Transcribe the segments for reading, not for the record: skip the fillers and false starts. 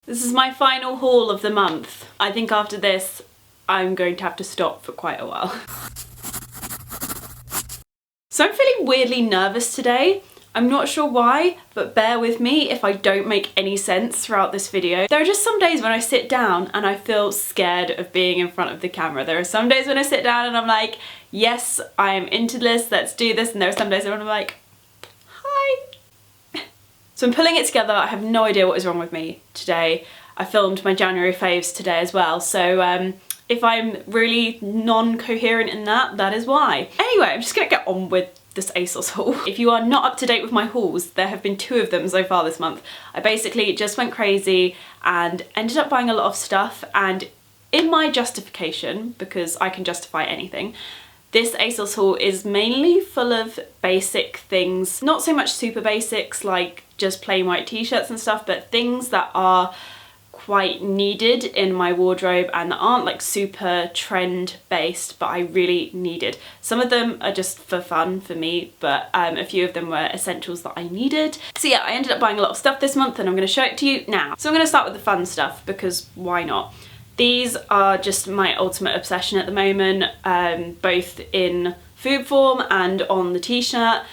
This is my final haul of the month. I think after this, I'm going to have to stop for quite a while. So I'm feeling weirdly nervous today. I'm not sure why, but bear with me if I don't make any sense throughout this video. There are just some days when I sit down and I feel scared of being in front of the camera. There are some days when I sit down and I'm like, yes, I'm into this, let's do this. And there are some days when I'm like, hi. So I'm pulling it together. I have no idea what is wrong with me today. I filmed my January faves today as well. So if I'm really non-coherent in that, that is why. Anyway, I'm just gonna get on with this ASOS haul. If you are not up to date with my hauls, there have been 2 of them so far this month. I basically just went crazy and ended up buying a lot of stuff, and in my justification, because I can justify anything, this ASOS haul is mainly full of basic things. Not so much super basics like just plain white t-shirts and stuff, but things that are quite needed in my wardrobe and that aren't like super trend based, but I really needed. Some of them are just for fun for me, but a few of them were essentials that I needed. So yeah, I ended up buying a lot of stuff this month and I'm going to show it to you now. So I'm going to start with the fun stuff because why not? These are just my ultimate obsession at the moment, both in food form and on the t-shirt.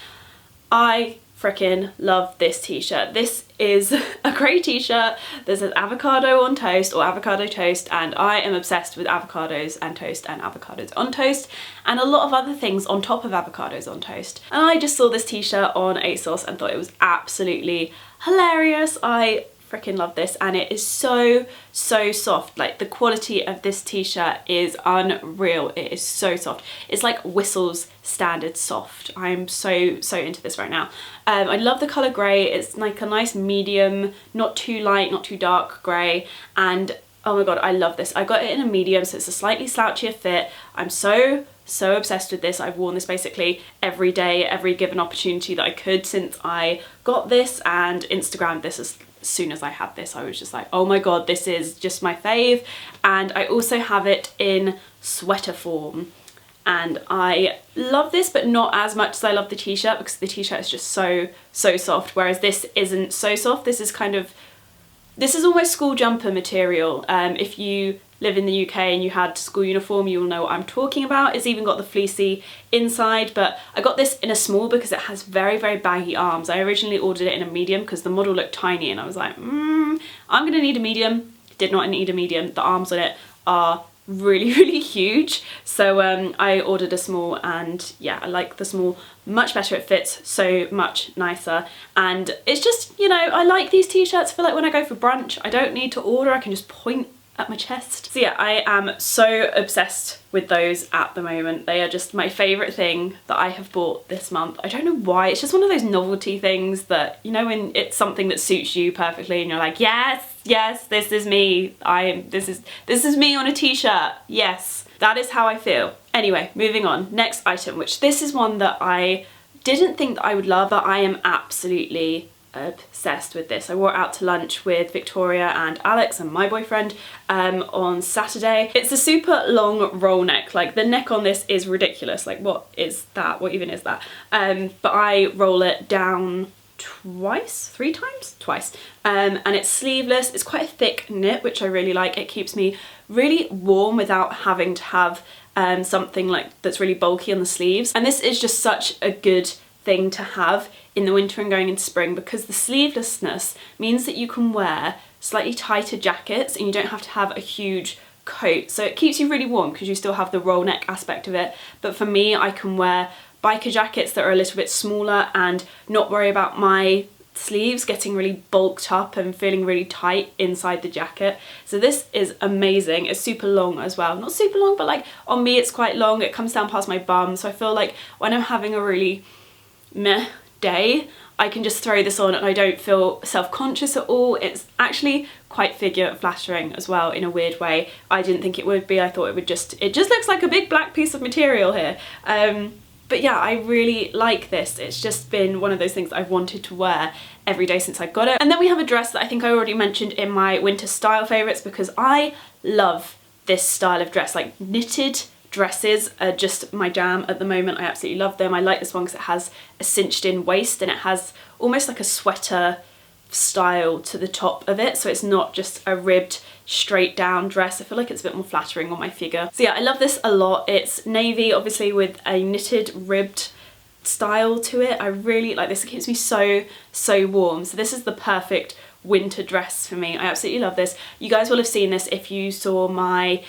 I freaking love this t-shirt. This is a grey t-shirt that says avocado on toast or avocado toast, and I am obsessed with avocados and toast and avocados on toast and a lot of other things on top of avocados on toast. And I just saw this t-shirt on ASOS and thought it was absolutely hilarious. I freaking love this, and it is so soft. Like, the quality of this t-shirt is unreal. It is so soft. It's like Whistle's standard soft. I'm so into this right now. I love the colour grey. It's like a nice medium, not too light, not too dark grey, and oh my god, I love this. I got it in a medium, so it's a slightly slouchier fit. I'm so obsessed with this. I've worn this basically every day, every given opportunity that I could since I got this, and Instagrammed this as soon as I had this. I was just like, oh my god, this is just my fave. And I also have it in sweater form, and I love this, but not as much as I love the t-shirt, because the t-shirt is just so soft, whereas this isn't so soft. This is almost school jumper material. If you live in the UK and you had school uniform, you will know what I'm talking about. It's even got the fleecy inside, but I got this in a small because it has very baggy arms. I originally ordered it in a medium because the model looked tiny, and I was like, I'm gonna need a medium. Did not need a medium. The arms on it are really huge, so I ordered a small, and yeah, I like the small much better. It fits so much nicer, and it's just, you know, I like these t-shirts for like when I go for brunch. I don't need to order, I can just point at my chest. So yeah, I am so obsessed with those at the moment. They are just my favourite thing that I have bought this month. I don't know why, it's just one of those novelty things that, you know, when it's something that suits you perfectly and you're like, yes, this is me. This is me on a t-shirt. Yes, that is how I feel. Anyway, moving on. Next item, which this is one that I didn't think that I would love, but I am absolutely obsessed with this. I wore it out to lunch with Victoria and Alex and my boyfriend on Saturday. It's a super long roll neck. Like, the neck on this is ridiculous. Like, what is that? What even is that? But I roll it down three times, and it's sleeveless. It's quite a thick knit, which I really like. It keeps me really warm without having to have something like that's really bulky on the sleeves, and this is just such a good thing to have in the winter and going into spring, because the sleevelessness means that you can wear slightly tighter jackets and you don't have to have a huge coat, so it keeps you really warm because you still have the roll neck aspect of it. But for me, I can wear biker jackets that are a little bit smaller and not worry about my sleeves getting really bulked up and feeling really tight inside the jacket. So this is amazing. It's super long as well. Not super long, but like on me it's quite long. It comes down past my bum, so I feel like when I'm having a really meh day, I can just throw this on and I don't feel self-conscious at all. It's actually quite figure flattering as well in a weird way. I didn't think it would be. I thought it just looks like a big black piece of material here. But yeah, I really like this. It's just been one of those things that I've wanted to wear every day since I got it. And then we have a dress that I think I already mentioned in my winter style favourites, because I love this style of dress. Like, knitted dresses are just my jam at the moment. I absolutely love them. I like this one because it has a cinched in waist and it has almost like a sweater style to the top of it, so it's not just a ribbed straight down dress. I feel like it's a bit more flattering on my figure. So yeah, I love this a lot. It's navy, obviously, with a knitted ribbed style to it. I really like this. It keeps me so warm. So this is the perfect winter dress for me. I absolutely love this. You guys will have seen this if you saw my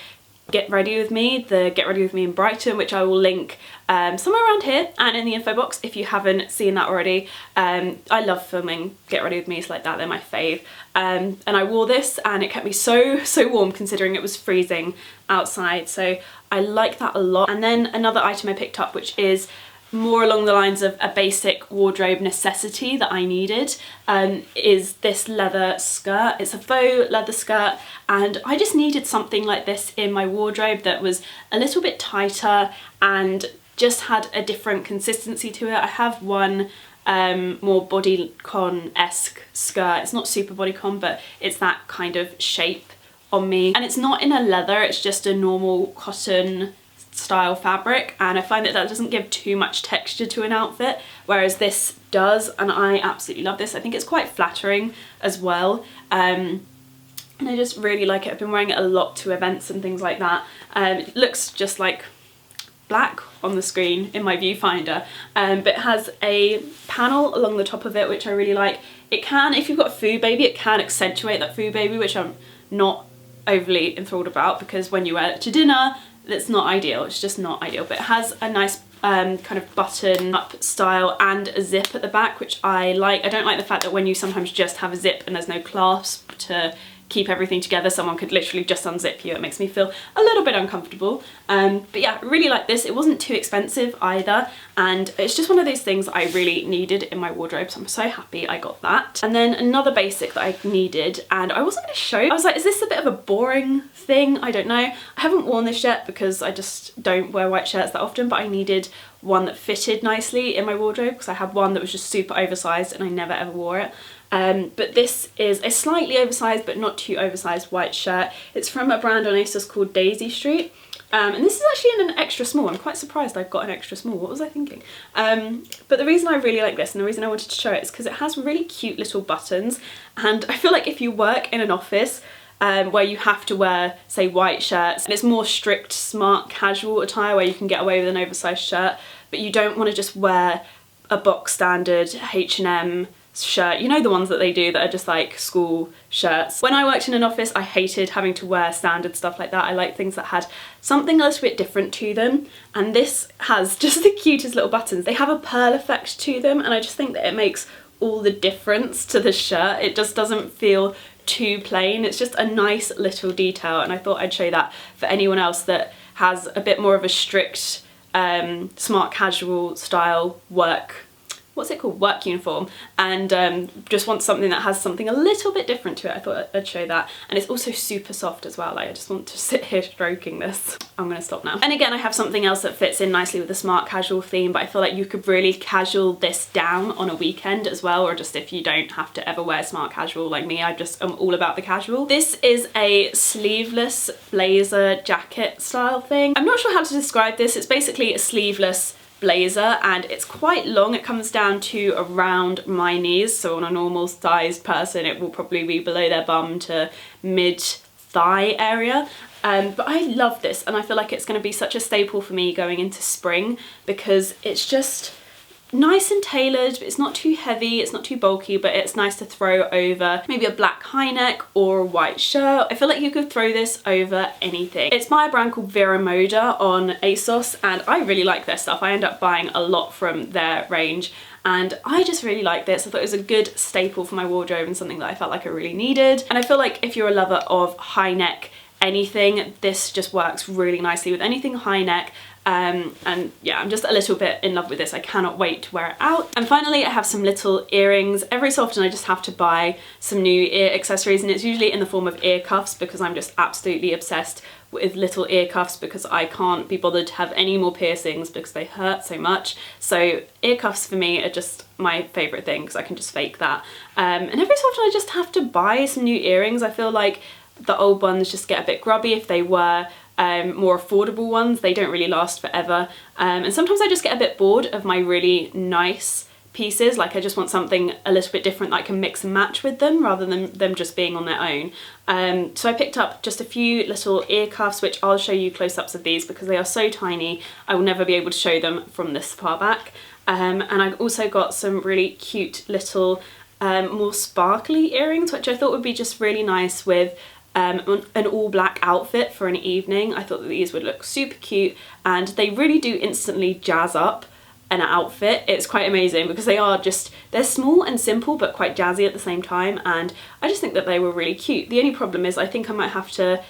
Get Ready With Me, the Get Ready With Me in Brighton, which I will link somewhere around here and in the info box if you haven't seen that already. I love filming Get Ready With Me's like that, they're my fave. And I wore this and it kept me so warm considering it was freezing outside, so I like that a lot. And then another item I picked up, which is more along the lines of a basic wardrobe necessity that I needed, is this leather skirt. It's a faux leather skirt, and I just needed something like this in my wardrobe that was a little bit tighter and just had a different consistency to it. I have one more bodycon-esque skirt. It's not super bodycon, but it's that kind of shape on me, and it's not in a leather, it's just a normal cotton style fabric, and I find that that doesn't give too much texture to an outfit, whereas this does, and I absolutely love this. I think it's quite flattering as well, and I just really like it. I've been wearing it a lot to events and things like that. It looks just like black on the screen in my viewfinder, but it has a panel along the top of it, which I really like. It can, if you've got a foo baby, it can accentuate that foo baby, which I'm not overly enthralled about, because when you wear it to dinner, it's not ideal. It's just not ideal, but it has a nice kind of button up style and a zip at the back, which I like. I don't like the fact that when you sometimes just have a zip and there's no clasp to keep everything together, someone could literally just unzip you. It makes me feel a little bit uncomfortable. But yeah, I really like this. It wasn't too expensive either, and it's just one of those things that I really needed in my wardrobe, so I'm so happy I got that. And then another basic that I needed, and I wasn't going to show you. I was like, is this a bit of a boring thing? I don't know. I haven't worn this yet because I just don't wear white shirts that often, but I needed one that fitted nicely in my wardrobe because I had one that was just super oversized and I never ever wore it. But this is a slightly oversized but not too oversized white shirt. It's from a brand on ASOS called Daisy Street, and this is actually in an extra small. I'm quite surprised I've got an extra small. What was I thinking? But the reason I really like this and the reason I wanted to show it is because it has really cute little buttons, and I feel like if you work in an office where you have to wear, say, white shirts, and it's more strict, smart, casual attire where you can get away with an oversized shirt, but you don't want to just wear a box standard H&M shirt, you know, the ones that they do that are just like school shirts. When I worked in an office, I hated having to wear standard stuff like that. I like things that had something a little bit different to them, and this has just the cutest little buttons. They have a pearl effect to them, and I just think that it makes all the difference to the shirt. It just doesn't feel too plain. It's just a nice little detail, and I thought I'd show that for anyone else that has a bit more of a strict smart casual style work uniform, and just want something that has something a little bit different to it. I thought I'd show that, and it's also super soft as well. Like, I just want to sit here stroking this. I'm gonna stop now. And again, I have something else that fits in nicely with the smart casual theme, but I feel like you could really casual this down on a weekend as well, or just if you don't have to ever wear smart casual like me. I just am all about the casual. This is a sleeveless blazer jacket style thing. I'm not sure how to describe this. It's basically a sleeveless blazer, and it's quite long. It comes down to around my knees, so on a normal sized person it will probably be below their bum to mid thigh area, but I love this, and I feel like it's going to be such a staple for me going into spring because it's just nice and tailored, but it's not too heavy, it's not too bulky, but it's nice to throw over maybe a black high neck or a white shirt. I feel like you could throw this over anything. It's by a brand called Vera Moda on ASOS, and I really like their stuff. I end up buying a lot from their range, and I just really like this. I thought it was a good staple for my wardrobe and something that I felt like I really needed. And I feel like if you're a lover of high neck anything, this just works really nicely with anything high neck. And yeah, I'm just a little bit in love with this. I cannot wait to wear it out. And finally, I have some little earrings. Every so often I just have to buy some new ear accessories, and it's usually in the form of ear cuffs because I'm just absolutely obsessed with little ear cuffs because I can't be bothered to have any more piercings because they hurt so much. So ear cuffs for me are just my favourite thing because I can just fake that. And every so often I just have to buy some new earrings. I feel like the old ones just get a bit grubby. If they were more affordable ones, they don't really last forever, and sometimes I just get a bit bored of my really nice pieces. Like I just want something a little bit different that I can mix and match with them rather than them just being on their own. So I picked up just a few little ear cuffs, which I'll show you close-ups of these because they are so tiny I will never be able to show them from this far back. And I've also got some really cute little more sparkly earrings, which I thought would be just really nice with an all black outfit for an evening. I thought that these would look super cute, and they really do instantly jazz up an outfit. It's quite amazing because they're small and simple but quite jazzy at the same time, and I just think that they were really cute. The only problem is I think I might have to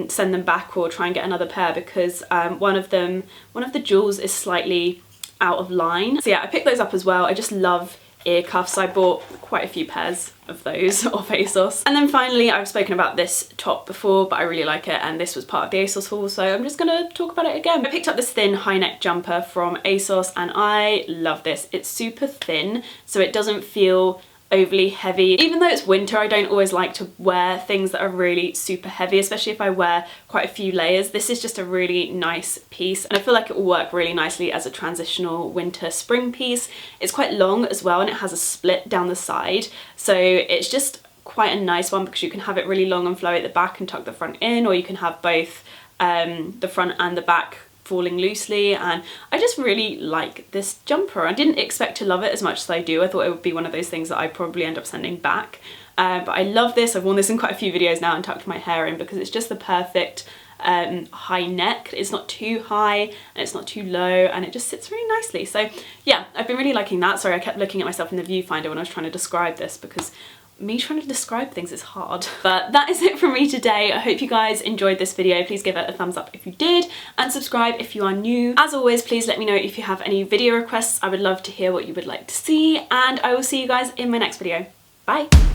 send them back or try and get another pair because one of the jewels is slightly out of line. So yeah, I picked those up as well. I just love ear cuffs. I bought quite a few pairs of those off ASOS. And then finally, I've spoken about this top before, but I really like it, and this was part of the ASOS haul, so I'm just gonna talk about it again. I picked up this thin high neck jumper from ASOS, and I love this. It's super thin, so it doesn't feel overly heavy. Even though it's winter, I don't always like to wear things that are really super heavy, especially if I wear quite a few layers. This is just a really nice piece, and I feel like it will work really nicely as a transitional winter spring piece. It's quite long as well, and it has a split down the side, so it's just quite a nice one because you can have it really long and flowy at the back and tuck the front in, or you can have both the front and the back falling loosely, and I just really like this jumper. I didn't expect to love it as much as I do. I thought it would be one of those things that I'd probably end up sending back, but I love this. I've worn this in quite a few videos now and tucked my hair in because it's just the perfect high neck. It's not too high and it's not too low, and it just sits really nicely. So yeah, I've been really liking that. Sorry, I kept looking at myself in the viewfinder when I was trying to describe this because me trying to describe things is hard. But that is it from me today. I hope you guys enjoyed this video. Please give it a thumbs up if you did, and subscribe if you are new. As always, please let me know if you have any video requests. I would love to hear what you would like to see, and I will see you guys in my next video. Bye!